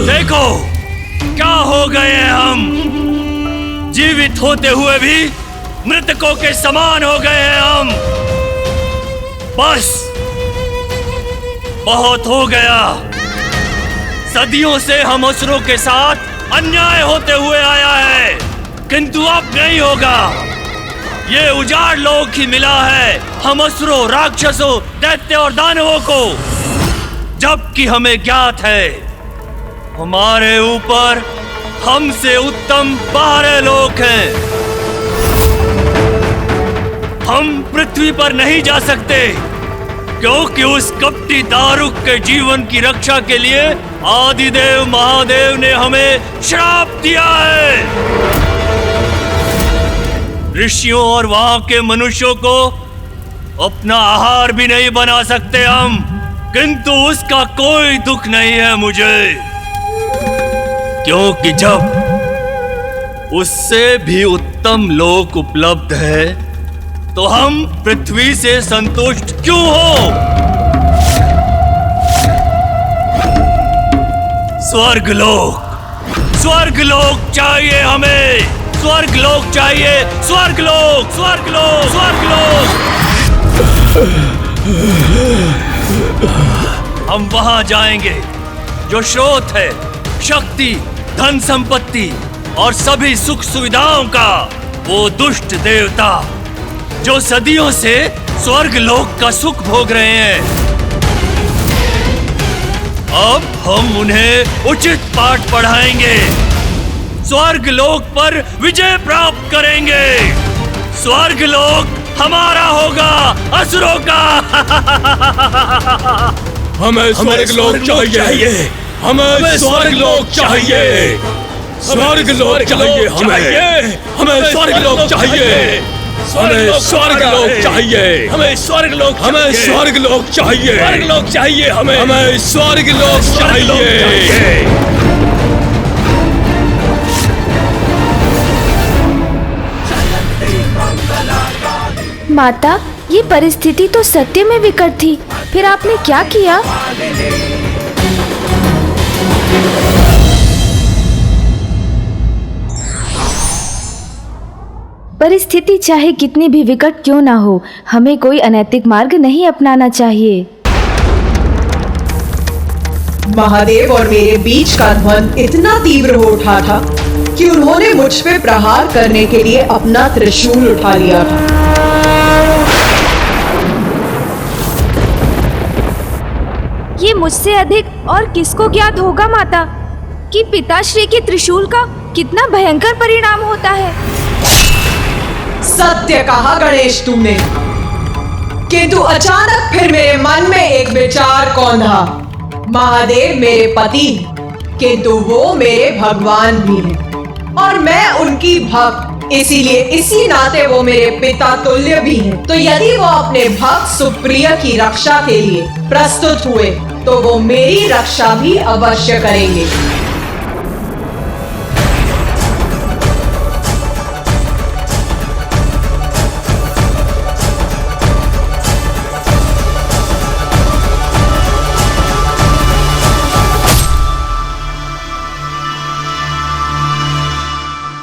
देखो क्या हो गए हैं हम। जीवित होते हुए भी मृतकों के समान हो गए हैं हम। बस बहुत हो गया। सदियों से हम असुरों के साथ अन्याय होते हुए आया है, किंतु अब नहीं होगा। ये उजाड़ लोक ही मिला है हम असुरों, राक्षसों, दैत्य और दानवों को, जबकि हमें ज्ञात है हमारे ऊपर हमसे उत्तम बाहरे लोक हैं। हम पृथ्वी पर नहीं जा सकते क्योंकि उस कपटी दारुक के जीवन की रक्षा के लिए आदिदेव महादेव ने हमें श्राप दिया है। ऋषियों और वहां के मनुष्यों को अपना आहार भी नहीं बना सकते हम, किंतु उसका कोई दुख नहीं है मुझे, क्योंकि जब उससे भी उत्तम लोक उपलब्ध है तो हम पृथ्वी से संतुष्ट क्यों हो? स्वर्गलोक, स्वर्गलोक चाहिए हमें, स्वर्गलोक चाहिए, स्वर्गलोक, स्वर्गलोक, स्वर्गलोक। हम वहां जाएंगे जो स्रोत है शक्ति, धन संपत्ति और सभी सुख सुविधाओं का, वो दुष्ट देवता जो सदियों से स्वर्गलोक का सुख भोग रहे हैं। अब हम उन्हें उचित पाठ पढ़ाएंगे, स्वर्गलोक पर विजय प्राप्त करेंगे। स्वर्गलोक हमारा होगा, असुरों का। हमें स्वर्गलोक चाहिए, हमें स्वर्गलोक चाहिए, स्वर्गलोक चाहिए, हमें स्वर्गलोक चाहिए, हमें स्वर्गलोक चाहिए, हमें स्वर्गलोक, हमें स्वर्गलोक चाहिए, स्वर्गलोक चाहिए, हमें स्वर्गलोक चाहिए। माता, ये परिस्थिति तो सत्य में विकट थी, फिर आपने क्या किया? परिस्थिति चाहे कितनी भी विकट क्यों ना हो, हमें कोई अनैतिक मार्ग नहीं अपनाना चाहिए। महादेव और मेरे बीच का द्वंद इतना तीव्र हो उठा था कि उन्होंने मुझ पे प्रहार करने के लिए अपना त्रिशूल उठा लिया था। ये मुझसे अधिक और किसको ज्ञात होगा माता कि पिताश्री के त्रिशूल का कितना भयंकर परिणाम होता है। सत्य कहा गणेश तुमने, किंतु अचानक फिर मेरे मन में एक विचार कौंधा। महादेव मेरे पति, किंतु वो मेरे भगवान भी हैं और मैं उनकी भक्त, इसीलिए इसी नाते वो मेरे पिता तुल्य भी हैं। तो यदि वो अपने भक्त सुप्रिय की रक्षा के लिए प्रस्तुत हुए तो वो मेरी रक्षा भी अवश्य करेंगे।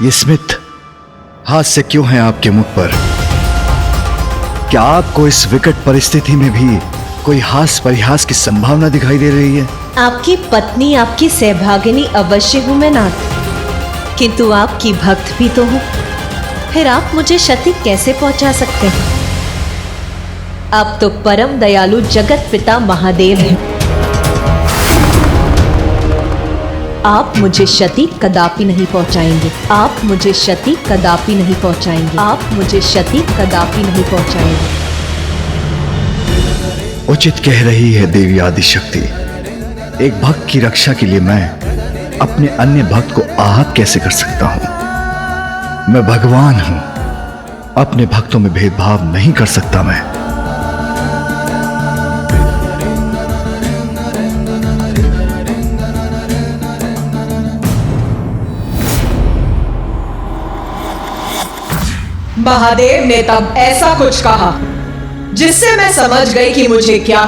ये स्मिथ, हास्य क्यों है आपके मुख पर? क्या आपको इस विकट परिस्थिति में भी कोई हास परिहास की संभावना दिखाई दे रही है? आपकी पत्नी, आपकी सहभागिनी अवश्य हूं मैं नाथ, किंतु आपकी भक्त भी तो हूं। फिर आप मुझे क्षति कैसे पहुंचा सकते हैं? आप तो परम दयालु जगत पिता महादेव हैं। आप मुझे क्षति कदापि नहीं पहुंचाएंगे। आप मुझे क्षति कदापि नहीं पहुंचाएंगे। आप मुझे क्षति कदापि नहीं पहुंचाएंगे। उचित कह रही है देवी आदिशक्ति। एक भक्त की रक्षा के लिए मैं अपने अन्य भक्त को आहत कैसे कर सकता हूं? मैं भगवान हूं, अपने भक्तों में भेदभाव नहीं कर सकता मैं। महादेव ने तब ऐसा कुछ कहा जिससे मैं समझ गई कि मुझे क्या